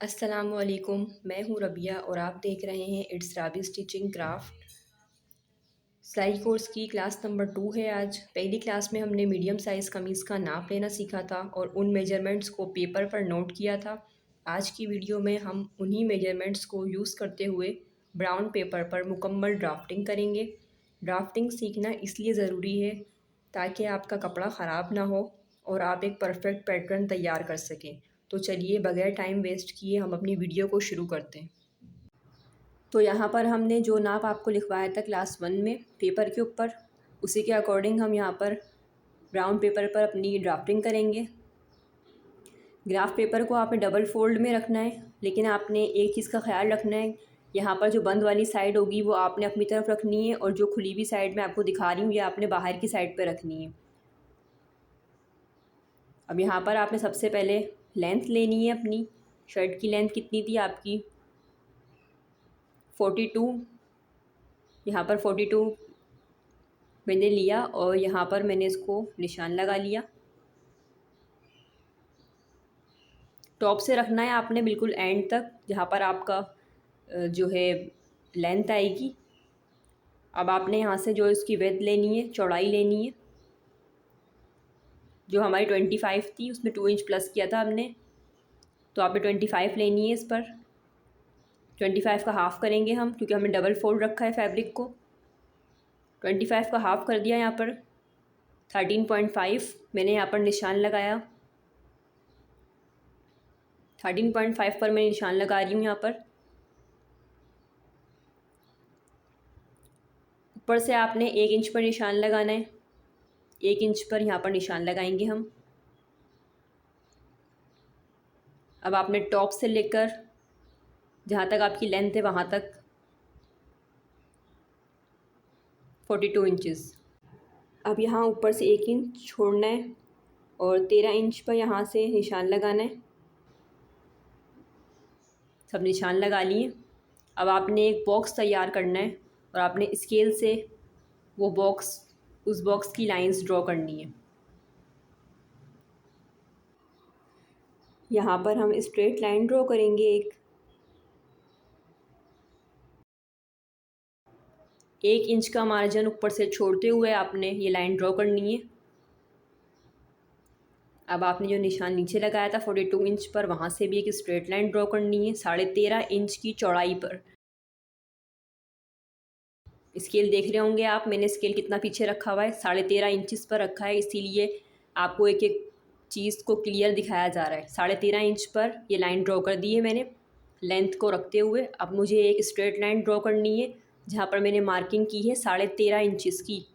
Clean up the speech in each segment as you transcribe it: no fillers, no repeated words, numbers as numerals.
अस्सलामुअलैकुम। मैं हूँ रबिया और आप देख रहे हैं इट्स राबी स्टिचिंग क्राफ्ट। सिलाई कोर्स की क्लास नंबर 2 है। आज पहली क्लास में हमने मीडियम साइज़ कमीज़ का नाप लेना सीखा था और उन मेजरमेंट्स को पेपर पर नोट किया था। आज की वीडियो में हम उन्हीं मेजरमेंट्स को यूज़ करते हुए ब्राउन पेपर पर मुकम्मल ड्राफ्टिंग करेंगे। ड्राफ्टिंग सीखना इसलिए ज़रूरी है ताकि आपका कपड़ा ख़राब ना हो और आप एक परफेक्ट पैटर्न तैयार कर सकें। तो चलिए बगैर टाइम वेस्ट किए हम अपनी वीडियो को शुरू करते हैं। तो यहाँ पर हमने जो नाप आपको लिखवाया था क्लास 1 में पेपर के ऊपर, उसी के अकॉर्डिंग हम यहाँ पर ब्राउन पेपर पर अपनी ड्राफ्टिंग करेंगे। ग्राफ पेपर को आपने डबल फोल्ड में रखना है, लेकिन आपने एक चीज़ का ख्याल रखना है, यहाँ पर जो बंद वाली साइड होगी वो आपने अपनी तरफ रखनी है और जो खुली हुई साइड मैं आपको दिखा रही हूँ ये आपने बाहर की साइड पर रखनी है। अब यहाँ पर आपने सबसे पहले लेंथ लेनी है अपनी। शर्ट की लेंथ कितनी थी आपकी? 42। यहाँ पर 42 मैंने लिया और यहाँ पर मैंने इसको निशान लगा लिया। टॉप से रखना है आपने बिल्कुल एंड तक, जहाँ पर आपका जो है लेंथ आएगी। अब आपने यहाँ से जो इसकी विड्थ लेनी है, चौड़ाई लेनी है, जो हमारी 25 थी उसमें 2 इंच प्लस किया था हमने, तो आपने 25 लेनी है। इस पर 25 का हाफ़ करेंगे हम, क्योंकि हमने डबल फोल्ड रखा है फैब्रिक को। 25 का हाफ़ कर दिया। यहाँ पर 13.5 मैंने यहाँ पर निशान लगाया। 13.5 पर मैं निशान लगा रही हूँ। यहाँ पर ऊपर से आपने 1 इंच पर निशान लगाना है। 1 इंच पर यहाँ पर निशान लगाएंगे हम। अब आपने टॉप से लेकर जहाँ तक आपकी लेंथ है वहाँ तक 42 इंचज़। अब यहाँ ऊपर से 1 इंच छोड़ना है और 13 इंच पर यहाँ से निशान लगाना है। सब निशान लगा लिए। अब आपने एक बॉक्स तैयार करना है और आपने स्केल से वो बॉक्स, उस बॉक्स की लाइंस ड्रॉ करनी है। यहाँ पर हम स्ट्रेट लाइन ड्रॉ करेंगे। एक इंच का मार्जिन ऊपर से छोड़ते हुए आपने ये लाइन ड्रॉ करनी है। अब आपने जो निशान नीचे लगाया था 42 इंच पर, वहाँ से भी एक स्ट्रेट लाइन ड्रॉ करनी है 13.5 इंच की चौड़ाई पर। स्केल देख रहे होंगे आप, मैंने स्केल कितना पीछे रखा हुआ है, 13.5 इंचज़ पर रखा है, इसीलिए आपको एक एक चीज़ को क्लियर दिखाया जा रहा है। 13.5 इंच पर ये लाइन ड्रॉ कर दी है मैंने लेंथ को रखते हुए। अब मुझे एक स्ट्रेट लाइन ड्रॉ करनी है जहाँ पर मैंने मार्किंग की है 13.5 इंचज़ की।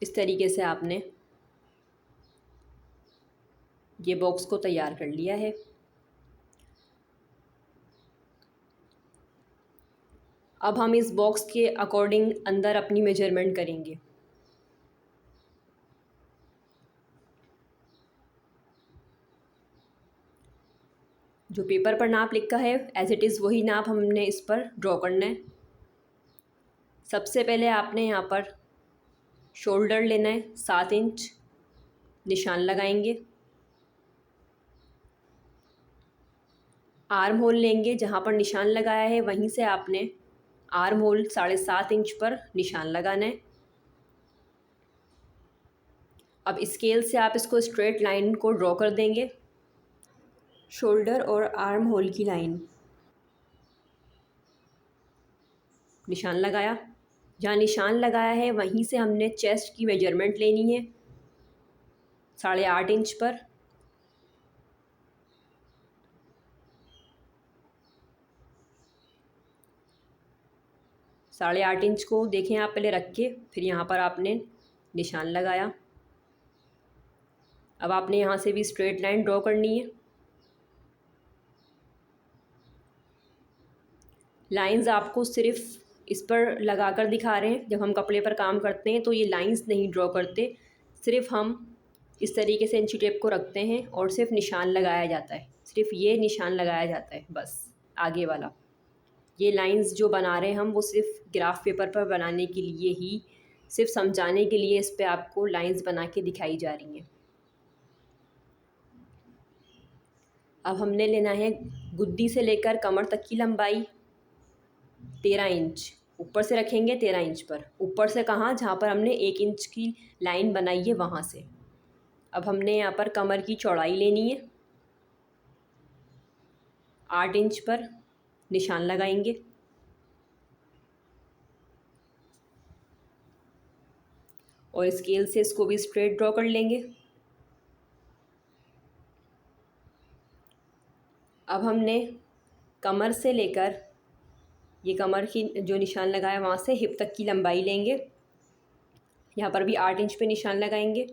इस तरीके से आपने ये बॉक्स को तैयार कर लिया है। अब हम इस बॉक्स के अकॉर्डिंग अंदर अपनी मेजरमेंट करेंगे। जो पेपर पर नाप लिखा है एज इट इज़ वही नाप हमने इस पर ड्रॉ करना है। सबसे पहले आपने यहाँ पर शोल्डर लेना है 7 इंच, निशान लगाएंगे। आर्म होल लेंगे, जहाँ पर निशान लगाया है वहीं से आपने आर्म होल 7.5 इंच पर निशान लगाना है। अब स्केल से आप इसको स्ट्रेट लाइन को ड्रॉ कर देंगे, शोल्डर और आर्म होल की लाइन। निशान लगाया, जहाँ निशान लगाया है वहीं से हमने चेस्ट की मेजरमेंट लेनी है 8.5 इंच पर। साढ़े 8 इंच को देखें आप पहले रख के, फिर यहाँ पर आपने निशान लगाया। अब आपने यहाँ से भी स्ट्रेट लाइन ड्रॉ करनी है। लाइंस आपको सिर्फ इस पर लगा कर दिखा रहे हैं, जब हम कपड़े पर काम करते हैं तो ये लाइंस नहीं ड्रॉ करते, सिर्फ हम इस तरीके से इंची टेप को रखते हैं और सिर्फ निशान लगाया जाता है। सिर्फ ये निशान लगाया जाता है बस, आगे वाला। ये लाइंस जो बना रहे हैं हम वो सिर्फ ग्राफ पेपर पर बनाने के लिए ही सिर्फ समझाने के लिए इस पे आपको लाइंस बना के दिखाई जा रही हैं। अब हमने लेना है गुद्दी से लेकर कमर तक की लंबाई 13 इंच। ऊपर से रखेंगे 13 इंच पर। ऊपर से कहाँ, जहाँ पर हमने 1 इंच की लाइन बनाई है वहाँ से। अब हमने यहाँ पर कमर की चौड़ाई लेनी है, 8 इंच पर निशान लगाएंगे। और स्केल से इसको भी स्ट्रेट ड्रॉ कर लेंगे। अब हमने कमर से लेकर ये कमर की जो निशान लगाया वहाँ से हिप तक की लंबाई लेंगे। यहाँ पर भी 8 इंच पे निशान लगाएंगे।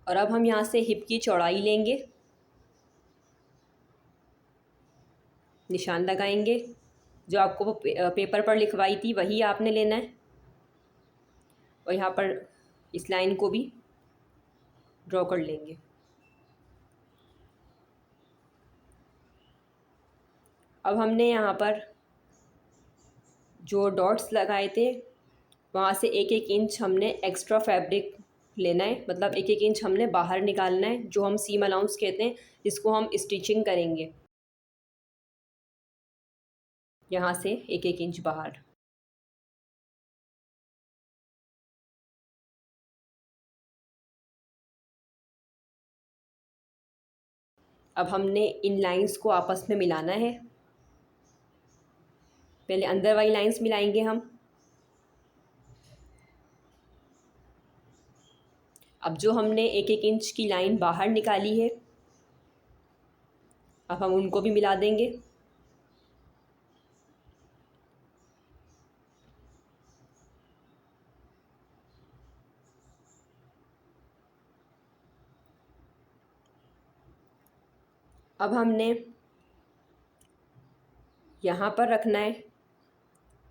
और अब हम यहाँ से हिप की चौड़ाई लेंगे, निशान लगाएंगे। जो आपको पेपर पर लिखवाई थी वही आपने लेना है। और यहाँ पर इस लाइन को भी ड्रॉ कर लेंगे। अब हमने यहाँ पर जो डॉट्स लगाए थे वहाँ से 1-1 इंच हमने एक्स्ट्रा फैब्रिक लेना है, मतलब 1-1 इंच हमने बाहर निकालना है, जो हम सीम अलाउंस कहते हैं, जिसको हम स्टिचिंग करेंगे। यहाँ से 1-1 इंच बाहर। अब हमने इन लाइंस को आपस में मिलाना है। पहले अंदर वाली लाइंस मिलाएंगे हम। अब जो हमने 1-1 इंच की लाइन बाहर निकाली है, अब हम उनको भी मिला देंगे। अब हमने यहाँ पर रखना है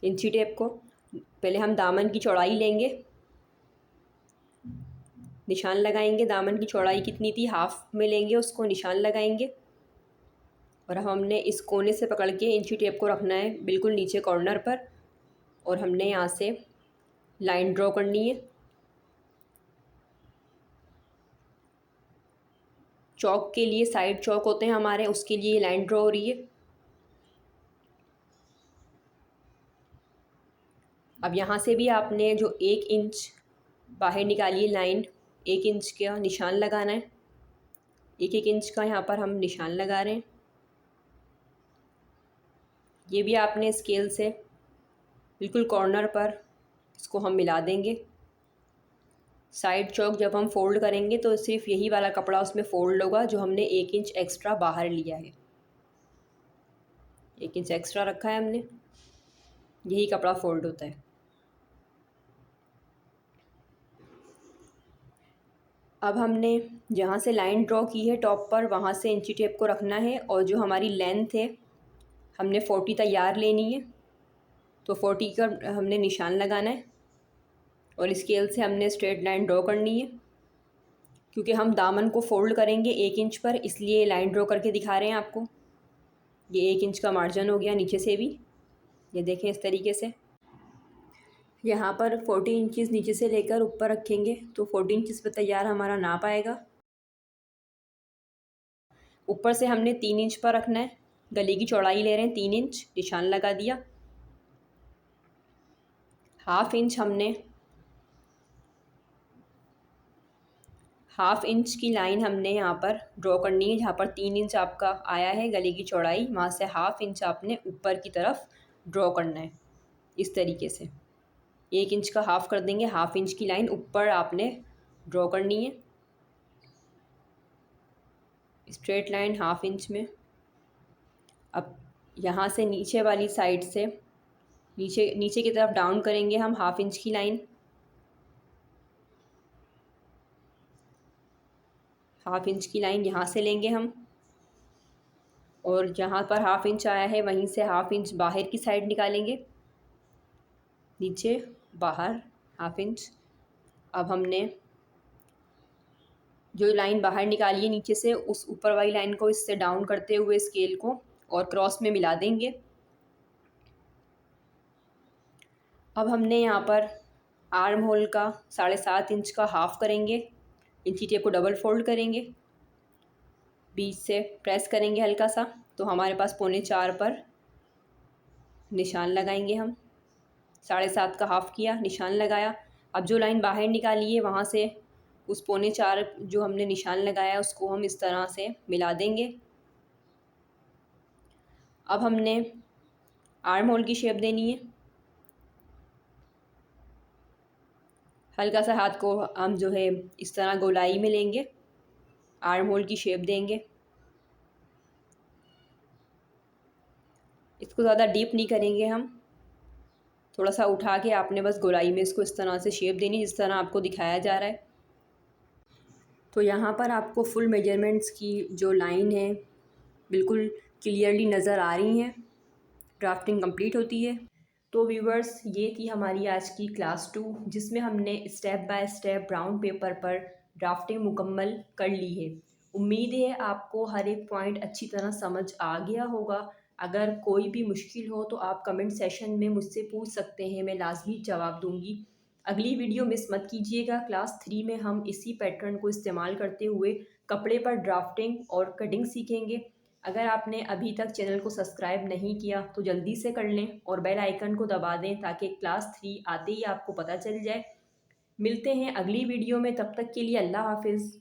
इंची टेप को। पहले हम दामन की चौड़ाई लेंगे, निशान लगाएंगे। दामन की चौड़ाई कितनी थी, हाफ में लेंगे उसको, निशान लगाएंगे। और अब हमने इस कोने से पकड़ के इंची टेप को रखना है बिल्कुल नीचे कॉर्नर पर। और हमने यहाँ से लाइन ड्रॉ करनी है। चौक के लिए, साइड चौक होते हैं हमारे, उसके लिए ये लाइन ड्रॉ हो रही है। अब यहाँ से भी आपने जो 1 इंच बाहर निकाली है लाइन, 1 इंच का निशान लगाना है। 1-1 इंच का यहाँ पर हम निशान लगा रहे हैं। ये भी आपने स्केल से बिल्कुल कॉर्नर पर इसको हम मिला देंगे। साइड चौक जब हम फ़ोल्ड करेंगे तो सिर्फ यही वाला कपड़ा उसमें फ़ोल्ड होगा जो हमने 1 इंच एक्स्ट्रा बाहर लिया है। 1 इंच एक्स्ट्रा रखा है हमने, यही कपड़ा फ़ोल्ड होता है। अब हमने जहाँ से लाइन ड्रॉ की है टॉप पर, वहाँ से इंची टेप को रखना है। और जो हमारी लेंथ है, हमने 40 तैयार लेनी है, तो 40 का हमने निशान लगाना है। और स्केल से हमने स्ट्रेट लाइन ड्रॉ करनी है। क्योंकि हम दामन को फ़ोल्ड करेंगे 1 इंच पर, इसलिए लाइन ड्रॉ करके दिखा रहे हैं आपको। ये 1 इंच का मार्जिन हो गया नीचे से भी, ये देखें इस तरीके से। यहाँ पर 40 इंचज़ नीचे से लेकर ऊपर रखेंगे तो 40 इंचज़ पर तैयार हमारा नाप आएगा। ऊपर से हमने 3 इंच पर रखना है। गले की चौड़ाई ले रहे हैं 3 इंच, निशान लगा दिया। 1/2 इंच हमने, 1/2 इंच की लाइन हमने यहाँ पर ड्रॉ करनी है। जहाँ पर 3 इंच आपका आया है गले की चौड़ाई, वहाँ से 1/2 इंच आपने ऊपर की तरफ ड्रॉ करना है इस तरीके से। 1 इंच का हाफ कर देंगे, 1/2 इंच की लाइन ऊपर आपने ड्रॉ करनी है, स्ट्रेट लाइन 1/2 इंच में। अब यहाँ से नीचे वाली साइड से नीचे नीचे की तरफ डाउन करेंगे हम 1/2 इंच की लाइन। 1/2 इंच की लाइन यहाँ से लेंगे हम। और जहाँ पर 1/2 इंच आया है वहीं से 1/2 इंच बाहर की साइड निकालेंगे, नीचे बाहर 1/2 इंच। अब हमने जो लाइन बाहर निकाली है नीचे से, उस ऊपर वाली लाइन को इससे डाउन करते हुए स्केल को और क्रॉस में मिला देंगे। अब हमने यहाँ पर आर्म होल का 7.5 इंच का हाफ करेंगे, इंची टेप को डबल फोल्ड करेंगे, बीच से प्रेस करेंगे हल्का सा, तो हमारे पास 3.25 पर निशान लगाएंगे हम। 7.5 का हाफ किया, निशान लगाया। अब जो लाइन बाहर निकाली है वहाँ से उस 3.25 जो हमने निशान लगाया उसको हम इस तरह से मिला देंगे। अब हमने आर्म होल की शेप देनी है। हल्का सा हाथ को हम जो है इस तरह गोलाई में लेंगे, आर्म होल की शेप देंगे। इसको ज़्यादा डीप नहीं करेंगे हम, थोड़ा सा उठा के आपने बस गोलाई में इसको इस तरह से शेप देनी जिस तरह आपको दिखाया जा रहा है। तो यहाँ पर आपको फुल मेजरमेंट्स की जो लाइन है बिल्कुल क्लियरली नज़र आ रही हैं। ड्राफ्टिंग कंप्लीट होती है। तो व्यूवर्स, ये थी हमारी आज की क्लास 2 जिसमें हमने step by step brown paper पर ड्राफ्टिंग मुकम्मल कर ली है। उम्मीद है आपको हर एक पॉइंट अच्छी तरह समझ आ गया होगा। अगर कोई भी मुश्किल हो तो आप कमेंट सेशन में मुझसे पूछ सकते हैं, मैं लाजमी जवाब दूंगी। अगली वीडियो मिस मत कीजिएगा। क्लास 3 में हम इसी पैटर्न को इस्तेमाल करते हुए कपड़े पर ड्राफ्टिंग और कटिंग सीखेंगे। अगर आपने अभी तक चैनल को सब्सक्राइब नहीं किया तो जल्दी से कर लें और बेल आइकन को दबा दें ताकि क्लास 3 आते ही आपको पता चल जाए। मिलते हैं अगली वीडियो में, तब तक के लिए अल्लाह हाफिज़।